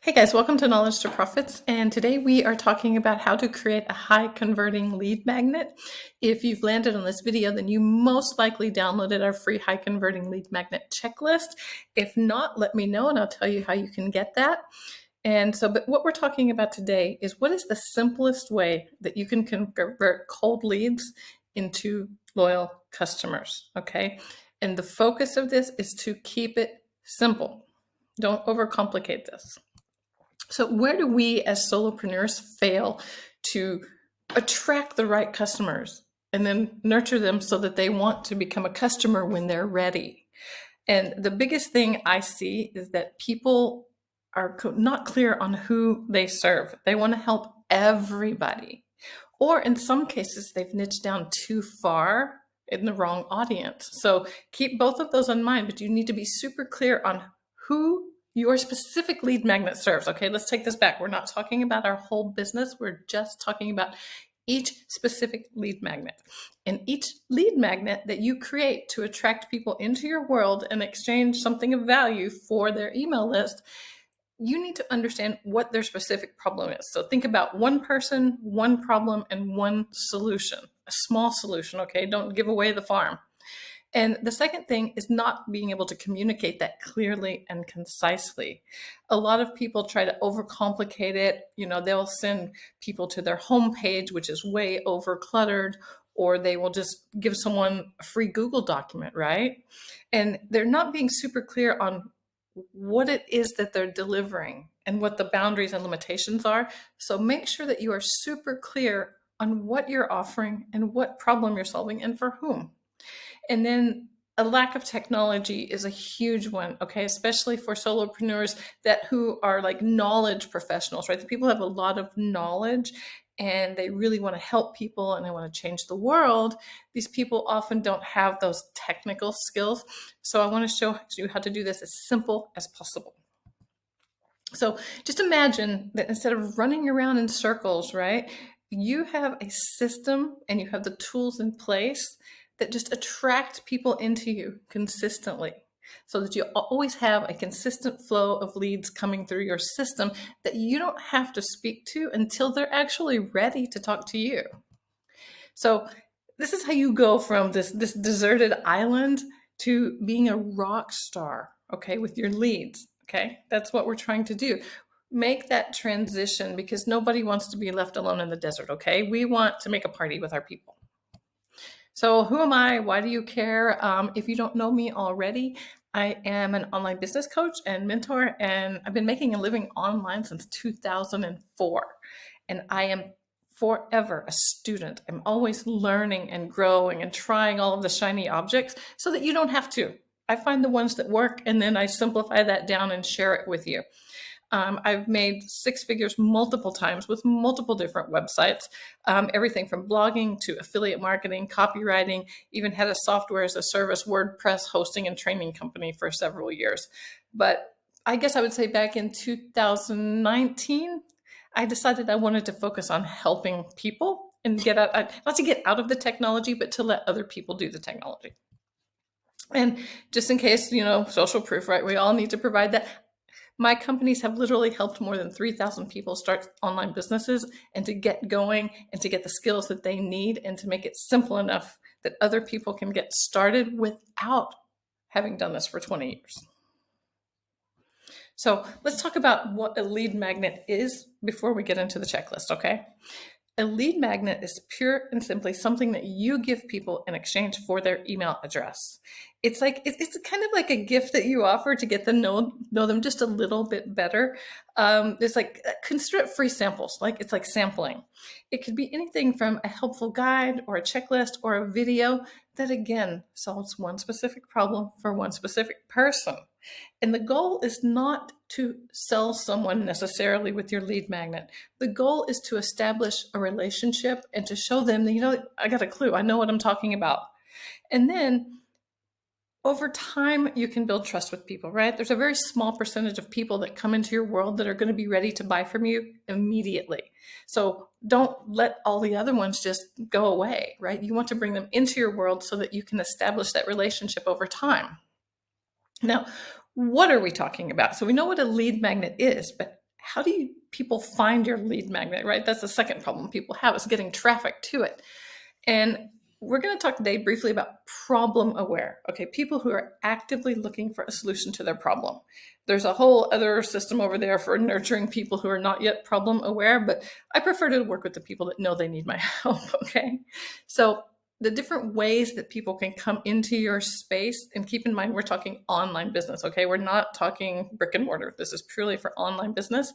Hey guys, welcome to Knowledge to Profits. And today we are talking about how to create a high converting lead magnet. If you've landed on this video, then you most likely downloaded our free high converting lead magnet checklist. If not, let me know and I'll tell you how you can get that. But what we're talking about today is what is the simplest way that you can convert cold leads into loyal customers, okay? And the focus of this is to keep it simple. Don't overcomplicate this. So where do we as solopreneurs fail to attract the right customers and then nurture them so that they want to become a customer when they're ready? And the biggest thing I see is that people are not clear on who they serve. They want to help everybody. Or in some cases, they've niched down too far in the wrong audience. So keep both of those in mind, but you need to be super clear on who your specific lead magnet serves. Okay, let's take this back. We're not talking about our whole business. We're just talking about each specific lead magnet. And each lead magnet that you create to attract people into your world and exchange something of value for their email list, you need to understand what their specific problem is. So think about one person, one problem, and one solution, a small solution, okay? Don't give away the farm. And the second thing is not being able to communicate that clearly and concisely. A lot of people try to overcomplicate it. They'll send people to their homepage, which is way over cluttered, or they will just give someone a free Google document, right? And they're not being super clear on what it is that they're delivering and what the boundaries and limitations are. So make sure that you are super clear on what you're offering and what problem you're solving and for whom. And then a lack of technology is a huge one, okay? Especially for solopreneurs who are like knowledge professionals, right? The people have a lot of knowledge and they really want to help people and they want to change the world. These people often don't have those technical skills. So I want to show you how to do this as simple as possible. So just imagine that instead of running around in circles, right, you have a system and you have the tools in place that just attract people into you consistently so that you always have a consistent flow of leads coming through your system that you don't have to speak to until they're actually ready to talk to you. So this is how you go from this deserted island to being a rock star, okay, with your leads, okay? That's what we're trying to do. Make that transition because nobody wants to be left alone in the desert, okay? We want to make a party with our people. So who am I? Why do you care? If you don't know me already, I am an online business coach and mentor, and I've been making a living online since 2004. And I am forever a student. I'm always learning and growing and trying all of the shiny objects so that you don't have to. I find the ones that work and then I simplify that down and share it with you. I've made six figures multiple times with multiple different websites, everything from blogging to affiliate marketing, copywriting, even had a software as a service, WordPress hosting and training company for several years. But I guess I would say back in 2019, I decided I wanted to focus on helping people and get out, not to get out of the technology, but to let other people do the technology. And just in case, social proof, right? We all need to provide that. My companies have literally helped more than 3,000 people start online businesses and to get going and to get the skills that they need and to make it simple enough that other people can get started without having done this for 20 years. So let's talk about what a lead magnet is before we get into the checklist, okay? A lead magnet is pure and simply something that you give people in exchange for their email address. It's kind of like a gift that you offer to get them know them just a little bit better. Consider it free samples. It's like sampling. It could be anything from a helpful guide or a checklist or a video that again solves one specific problem for one specific person. And the goal is not to sell someone necessarily with your lead magnet. The goal is to establish a relationship and to show them that, I got a clue. I know what I'm talking about. And then over time, you can build trust with people, right? There's a very small percentage of people that come into your world that are going to be ready to buy from you immediately. So don't let all the other ones just go away, right? You want to bring them into your world so that you can establish that relationship over time. Now, what are we talking about? So we know what a lead magnet is, but how do people find your lead magnet, right? That's the second problem people have, is getting traffic to it. And we're going to talk today briefly about problem aware. Okay, people who are actively looking for a solution to their problem. There's a whole other system over there for nurturing people who are not yet problem aware, but I prefer to work with the people that know they need my help. Okay, so the different ways that people can come into your space, and keep in mind, we're talking online business. Okay, we're not talking brick and mortar. This is purely for online business,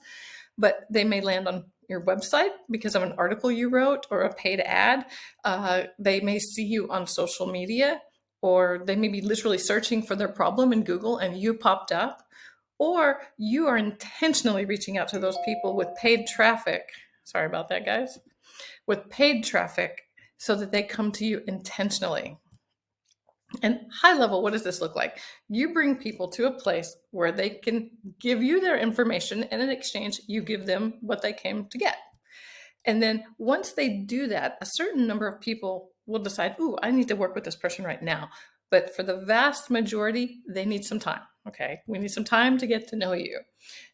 but they may land on your website because of an article you wrote or a paid ad. They may see you on social media, or they may be literally searching for their problem in Google and you popped up, or you are intentionally reaching out to those people with paid traffic. Sorry about that, guys. With paid traffic so that they come to you intentionally. And high level, what does this look like? You bring people to a place where they can give you their information, and in exchange, you give them what they came to get. And then once they do that, a certain number of people will decide, ooh, I need to work with this person right now. But for the vast majority, they need some time. Okay, we need some time to get to know you.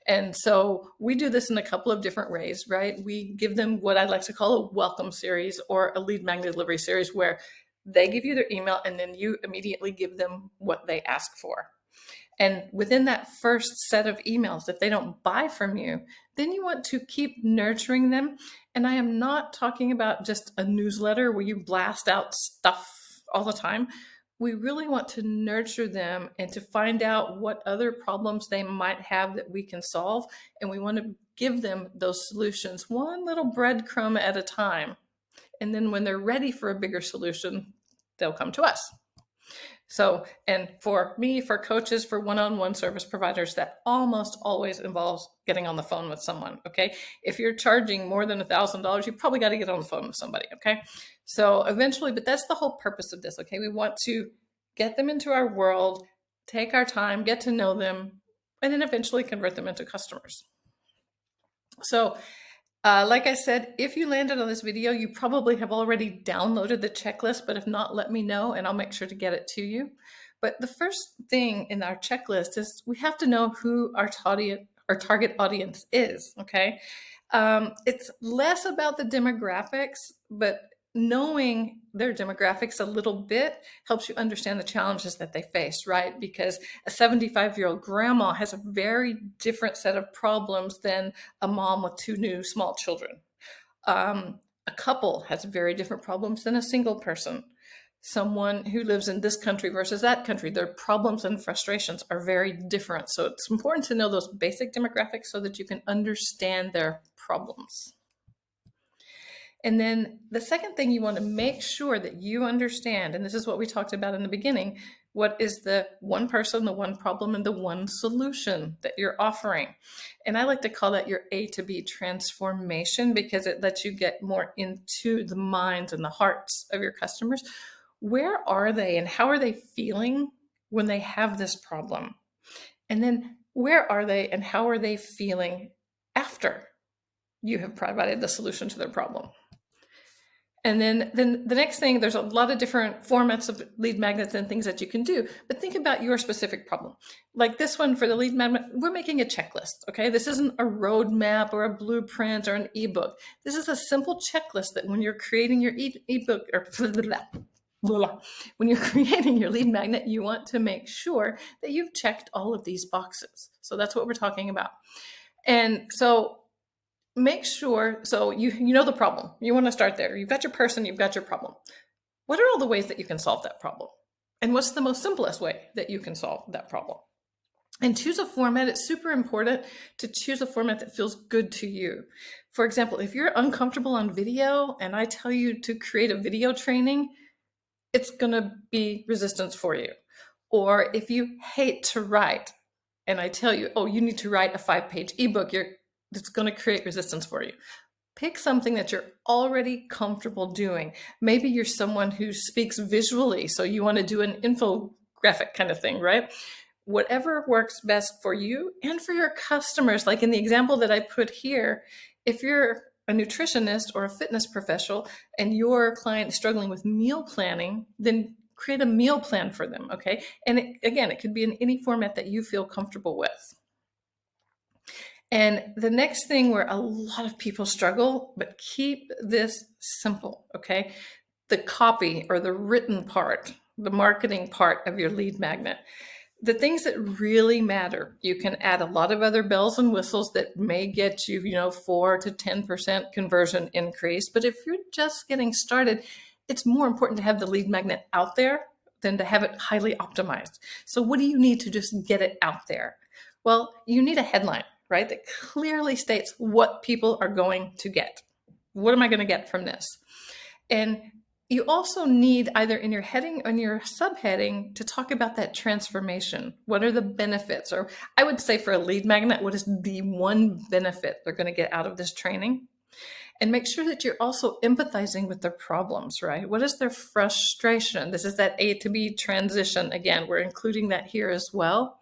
And so we do this in a couple of different ways, right? We give them what I like to call a welcome series or a lead magnet delivery series, where they give you their email and then you immediately give them what they ask for. And within that first set of emails, if they don't buy from you, then you want to keep nurturing them. And I am not talking about just a newsletter where you blast out stuff all the time. We really want to nurture them and to find out what other problems they might have that we can solve. And we want to give them those solutions one little breadcrumb at a time. And then when they're ready for a bigger solution, they'll come to us. So, and for me, for coaches, for one-on-one service providers, that almost always involves getting on the phone with someone. Okay. If you're charging more than $1,000, you probably got to get on the phone with somebody. Okay. So eventually, but that's the whole purpose of this. Okay. We want to get them into our world, take our time, get to know them, and then eventually convert them into customers. So like I said, if you landed on this video, you probably have already downloaded the checklist, but if not, let me know and I'll make sure to get it to you. But the first thing in our checklist is we have to know who our target audience is, okay? It's less about the demographics, but knowing their demographics a little bit helps you understand the challenges that they face, right? Because a 75-year-old grandma has a very different set of problems than a mom with two new small children. A couple has very different problems than a single person. Someone who lives in this country versus that country, their problems and frustrations are very different. So it's important to know those basic demographics so that you can understand their problems. And then the second thing you want to make sure that you understand, and this is what we talked about in the beginning, what is the one person, the one problem, and the one solution that you're offering. And I like to call that your A to B transformation, because it lets you get more into the minds and the hearts of your customers. Where are they and how are they feeling when they have this problem? And then where are they and how are they feeling after you have provided the solution to their problem? And then the next thing, there's a lot of different formats of lead magnets and things that you can do, but think about your specific problem. Like this one for the lead magnet, we're making a checklist, okay? This isn't a roadmap or a blueprint or an ebook. This is a simple checklist that when you're creating your ebook or when you're creating your lead magnet, you want to make sure that you've checked all of these boxes. So that's what we're talking about. And so make sure, so you know the problem. You want to start there. You've got your person, you've got your problem. What are all the ways that you can solve that problem? And what's the most simplest way that you can solve that problem? And choose a format. It's super important to choose a format that feels good to you. For example, if you're uncomfortable on video and I tell you to create a video training, it's going to be resistance for you. Or if you hate to write and I tell you, oh, you need to write a 5-page ebook, it's going to create resistance for you. Pick something that you're already comfortable doing. Maybe you're someone who speaks visually, so you want to do an infographic kind of thing, right? Whatever works best for you and for your customers. Like in the example that I put here, if you're a nutritionist or a fitness professional and your client is struggling with meal planning, then create a meal plan for them, okay? And again, it could be in any format that you feel comfortable with. And the next thing where a lot of people struggle, but keep this simple, okay? The copy or the written part, the marketing part of your lead magnet. The things that really matter, you can add a lot of other bells and whistles that may get you, 4 to 10% conversion increase. But if you're just getting started, it's more important to have the lead magnet out there than to have it highly optimized. So what do you need to just get it out there? Well, you need a headline, right? That clearly states what people are going to get. What am I going to get from this? And you also need either in your heading or in your subheading to talk about that transformation. What are the benefits? Or I would say for a lead magnet, what is the one benefit they're going to get out of this training? And make sure that you're also empathizing with their problems, right? What is their frustration? This is that A to B transition. Again, we're including that here as well.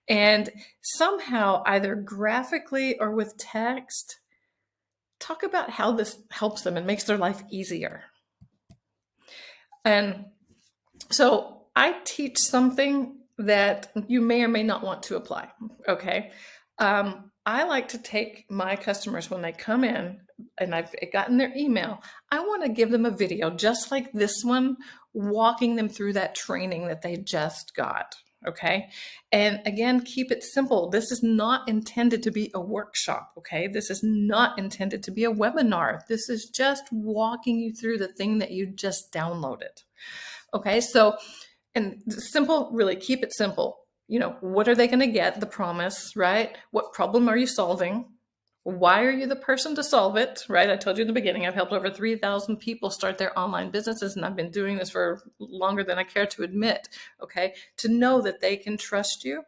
And somehow, either graphically or with text, talk about how this helps them and makes their life easier. And so I teach something that you may or may not want to apply. Okay. I like to take my customers when they come in and I've gotten their email. I want to give them a video just like this one, walking them through that training that they just got. Okay. And again, keep it simple. This is not intended to be a workshop. Okay. This is not intended to be a webinar. This is just walking you through the thing that you just downloaded. Okay. So, and simple, really keep it simple. What are they going to get? The promise, right? What problem are you solving? Why are you the person to solve it, right? I told you in the beginning, I've helped over 3,000 people start their online businesses, and I've been doing this for longer than I care to admit, okay? To know that they can trust you,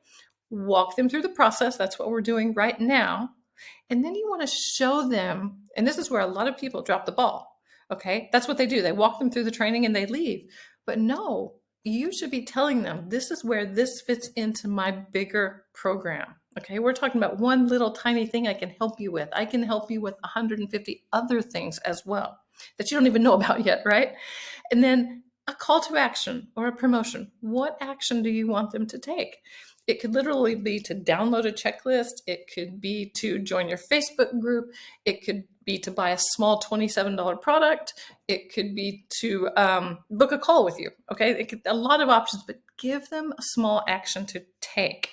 walk them through the process. That's what we're doing right now. And then you want to show them, and this is where a lot of people drop the ball, okay? That's what they do. They walk them through the training and they leave. But no, you should be telling them, this is where this fits into my bigger program. Okay, we're talking about one little tiny thing I can help you with. I can help you with 150 other things as well that you don't even know about yet, right? And then a call to action or a promotion. What action do you want them to take? It could literally be to download a checklist. It could be to join your Facebook group. It could be to buy a small $27 product. It could be to book a call with you. Okay, a lot of options, but give them a small action to take.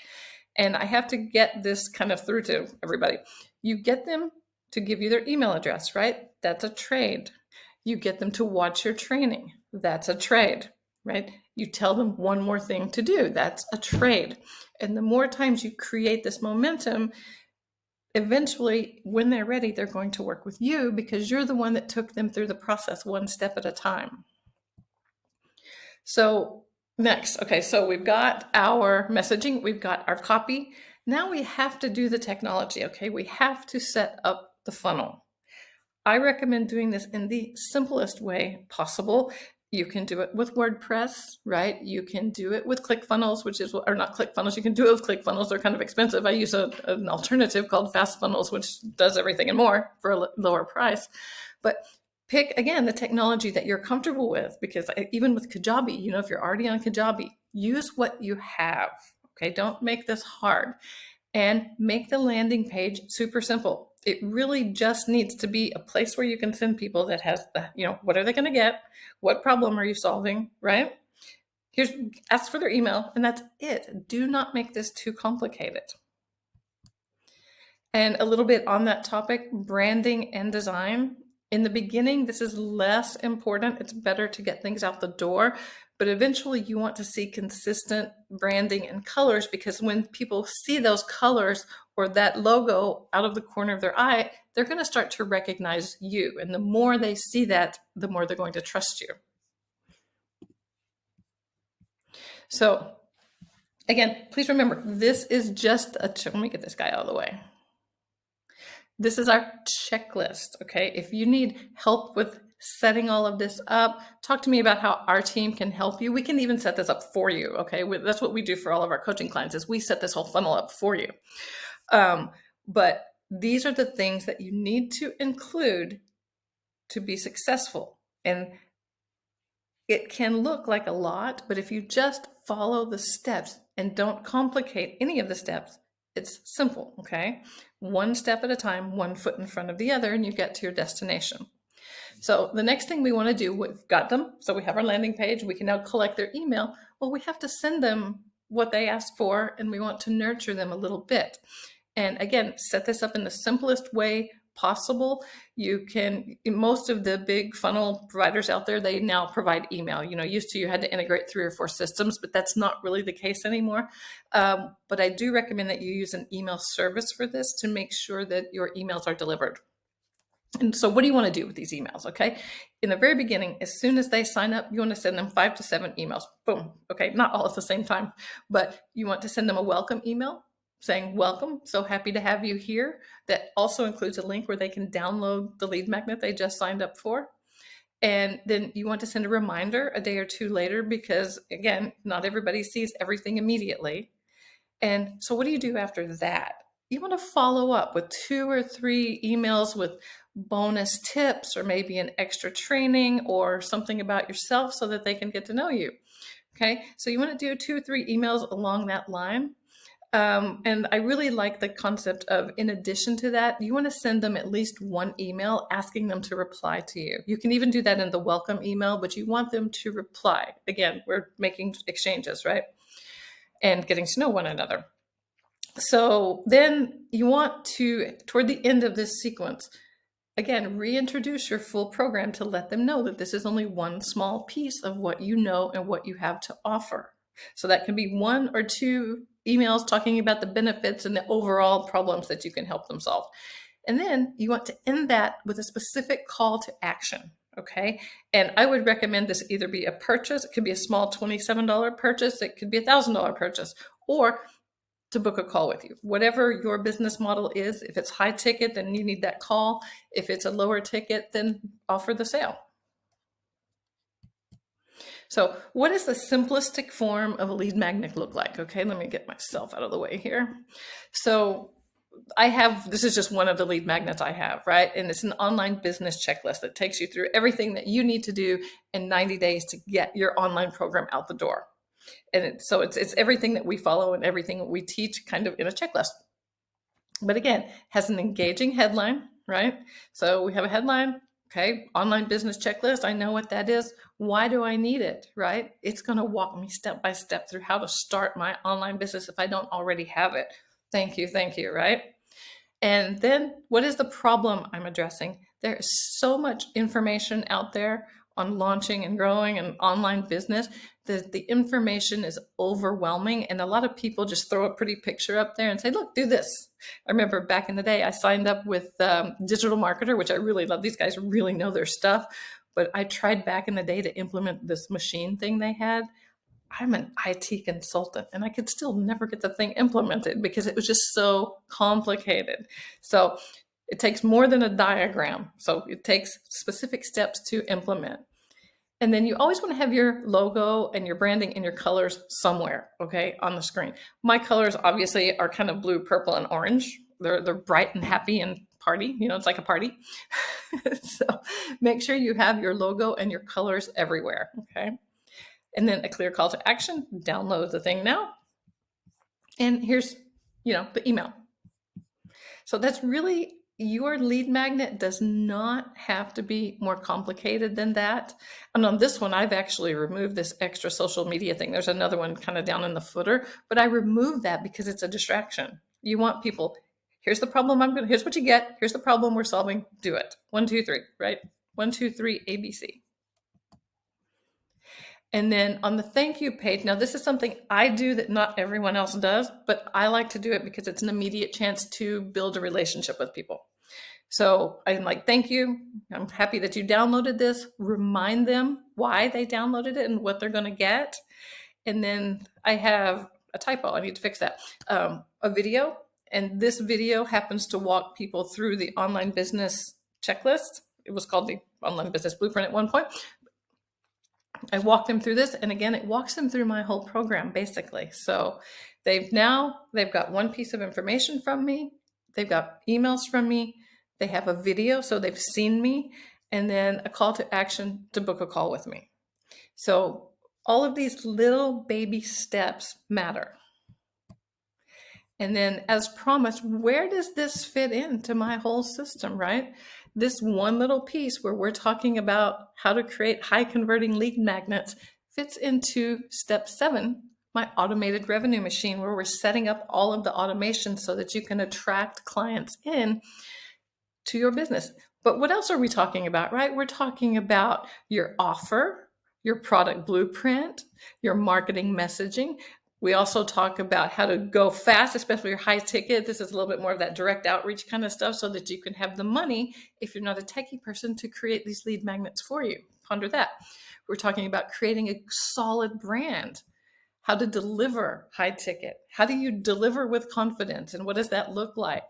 And I have to get this kind of through to everybody. You get them to give you their email address, right? That's a trade. You get them to watch your training. That's a trade, right? You tell them one more thing to do. That's a trade. And the more times you create this momentum, eventually, when they're ready, they're going to work with you because you're the one that took them through the process one step at a time. So next, okay, so we've got our messaging, we've got our copy. Now we have to do the technology, okay? We have to set up the funnel. I recommend doing this in the simplest way possible. You can do it with WordPress, right? You can do it with ClickFunnels, or not ClickFunnels, you can do it with ClickFunnels. They're kind of expensive. I use an alternative called FastFunnels, which does everything and more for a lower price. But pick, again, the technology that you're comfortable with, because even with Kajabi, if you're already on Kajabi, use what you have, okay? Don't make this hard. And make the landing page super simple. It really just needs to be a place where you can send people that has the, what are they going to get? What problem are you solving, right? Ask for their email, and that's it. Do not make this too complicated. And a little bit on that topic, branding and design. In the beginning, this is less important. It's better to get things out the door, but eventually you want to see consistent branding and colors, because when people see those colors or that logo out of the corner of their eye, they're going to start to recognize you. And the more they see that, the more they're going to trust you. So again, please remember, this is just let me get this guy out of the way. This is our checklist, okay? If you need help with setting all of this up, talk to me about how our team can help you. We can even set this up for you, okay? That's what we do for all of our coaching clients, is we set this whole funnel up for you. But these are the things that you need to include to be successful. And it can look like a lot, but if you just follow the steps and don't complicate any of the steps, It's simple, okay? One step at a time, one foot in front of the other, and you get to your destination. So the next thing we want to do, we've got them. So we have our landing page. We can now collect their email. Well, we have to send them what they asked for, and we want to nurture them a little bit. And again, set this up in the simplest way possible. You can, most of the big funnel providers out there, they now provide email. Used to you had to integrate 3 or 4 systems, but that's not really the case anymore. But I do recommend that you use an email service for this to make sure that your emails are delivered. And so what do you want to do with these emails? Okay. In the very beginning, as soon as they sign up, you want to send them 5 to 7 emails. Boom. Okay. Not all at the same time, but you want to send them a welcome email saying, welcome. So happy to have you here. That also includes a link where they can download the lead magnet they just signed up for. And then you want to send a reminder a day or 2 later, because again, not everybody sees everything immediately. And so what do you do after that? You want to follow up with 2 or 3 emails with bonus tips, or maybe an extra training or something about yourself so that they can get to know you. Okay, so you want to do 2 or 3 emails along that line. And I really like the concept of, in addition to that, you want to send them at least 1 email asking them to reply to you. You can even do that in the welcome email, but you want them to reply. Again, we're making exchanges, right? And getting to know one another. So then you want to, toward the end of this sequence, again, reintroduce your full program to let them know that this is only one small piece of what you know and what you have to offer. So that can be 1 or 2 emails talking about the benefits and the overall problems that you can help them solve. And then you want to end that with a specific call to action. Okay. And I would recommend this either be a purchase. It could be a small $27 purchase. It could be a $1,000 purchase, or to book a call with you. Whatever your business model is, if it's high ticket, then you need that call. If it's a lower ticket, then offer the sale. So what does the simplistic form of a lead magnet look like? Okay, let me get myself out of the way here. So this is just one of the lead magnets I have, right? And it's an online business checklist that takes you through everything that you need to do in 90 days to get your online program out the door. And so it's everything that we follow and everything that we teach kind of in a checklist. But again, has an engaging headline, right? So we have a headline, okay, online business checklist. I know what that is. Why do I need it, right? It's going to walk me step by step through how to start my online business if I don't already have it. Thank you, right? And then what is the problem I'm addressing? There is so much information out there on launching and growing an online business that the information is overwhelming. And a lot of people just throw a pretty picture up there and say, look, do this. I remember back in the day, I signed up with Digital Marketer, which I really love. These guys really know their stuff. But I tried back in the day to implement this machine thing they had. I'm an IT consultant and I could still never get the thing implemented because it was just so complicated. So it takes more than a diagram. So it takes specific steps to implement. And then you always want to have your logo and your branding and your colors somewhere, okay, on the screen. My colors obviously are kind of blue, purple, and orange. They're bright and happy and party. It's like a party. So make sure you have your logo and your colors everywhere, okay? And then a clear call to action, download the thing now. And here's, the email. So that's really, your lead magnet does not have to be more complicated than that. And on this one, I've actually removed this extra social media thing. There's another one kind of down in the footer, but I removed that because it's a distraction. You want people, here's the problem here's what you get. Here's the problem we're solving. Do it. 1, 2, 3, right? 1, 2, 3, ABC. And then on the thank you page, now this is something I do that not everyone else does, but I like to do it because it's an immediate chance to build a relationship with people. So I'm like, thank you. I'm happy that you downloaded this. Remind them why they downloaded it and what they're going to get. And then I have a typo. I need to fix that. A video. And this video happens to walk people through the online business checklist. It was called the Online Business Blueprint at one point. I walk them through this, and again, it walks them through my whole program, basically. So they've got one piece of information from me, they've got emails from me, they have a video, so they've seen me, and then a call to action to book a call with me. So all of these little baby steps matter. And then, as promised, where does this fit into my whole system, right? This one little piece where we're talking about how to create high converting lead magnets fits into step 7, my automated revenue machine, where we're setting up all of the automation so that you can attract clients in to your business. But what else are we talking about, right? We're talking about your offer, your product blueprint, your marketing messaging. We also talk about how to go fast, especially your high ticket. This is a little bit more of that direct outreach kind of stuff so that you can have the money, if you're not a techie person, to create these lead magnets for you. Ponder that. We're talking about creating a solid brand, how to deliver high ticket. How do you deliver with confidence? And what does that look like?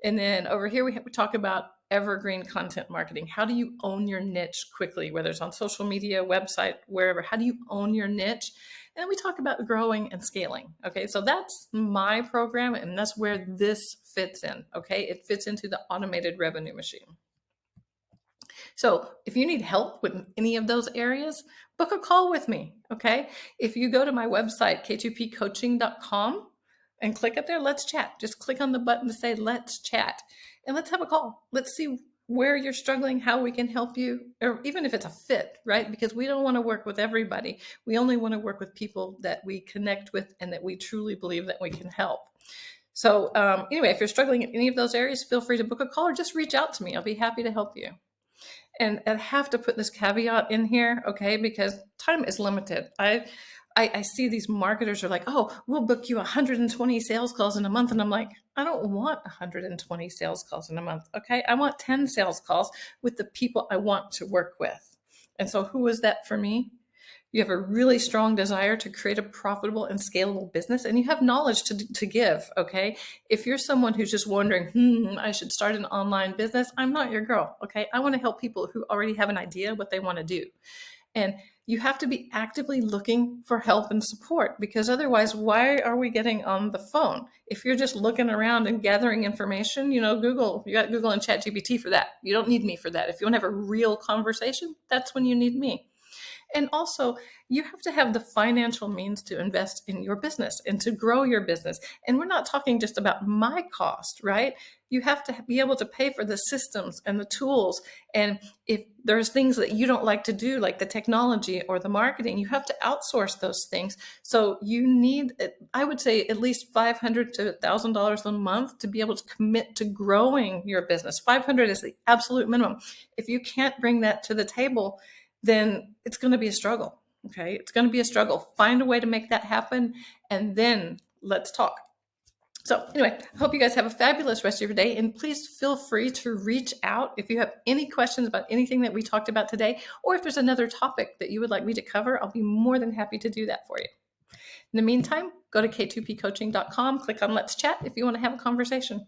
And then over here, we talk about evergreen content marketing. How do you own your niche quickly, whether it's on social media, website, wherever? How do you own your niche? And then we talk about growing and scaling. Okay, so that's my program, and that's where this fits in. Okay, it fits into the automated revenue machine. So if you need help with any of those areas, book a call with me. Okay, if you go to my website, k2pcoaching.com, and click up there, let's chat. Just click on the button to say, let's chat, and let's have a call. Let's see where you're struggling, how we can help you, or even if it's a fit, right? Because we don't want to work with everybody. We only want to work with people that we connect with and that we truly believe that we can help. So anyway, if you're struggling in any of those areas, feel free to book a call or just reach out to me. I'll be happy to help you. And I have to put this caveat in here, okay, because time is limited. I see these marketers are like, oh, we'll book you 120 sales calls in a month. And I'm like, I don't want 120 sales calls in a month. Okay. I want 10 sales calls with the people I want to work with. And so who is that for me? You have a really strong desire to create a profitable and scalable business, and you have knowledge to give. Okay. If you're someone who's just wondering, I should start an online business, I'm not your girl. Okay. I want to help people who already have an idea what they want to do. And you have to be actively looking for help and support, because otherwise, why are we getting on the phone? If you're just looking around and gathering information, you got Google and ChatGPT for that. You don't need me for that. If you want to have a real conversation, that's when you need me. And also, you have to have the financial means to invest in your business and to grow your business. And we're not talking just about my cost, right? You have to be able to pay for the systems and the tools. And if there's things that you don't like to do, like the technology or the marketing, you have to outsource those things. So you need, I would say, at least $500 to $1,000 a month to be able to commit to growing your business. 500 is the absolute minimum. If you can't bring that to the table, then it's going to be a struggle. Okay. It's going to be a struggle. Find a way to make that happen, and then let's talk. So anyway, I hope you guys have a fabulous rest of your day, and please feel free to reach out if you have any questions about anything that we talked about today, or if there's another topic that you would like me to cover, I'll be more than happy to do that for you. In the meantime, go to k2pcoaching.com, click on Let's Chat if you want to have a conversation.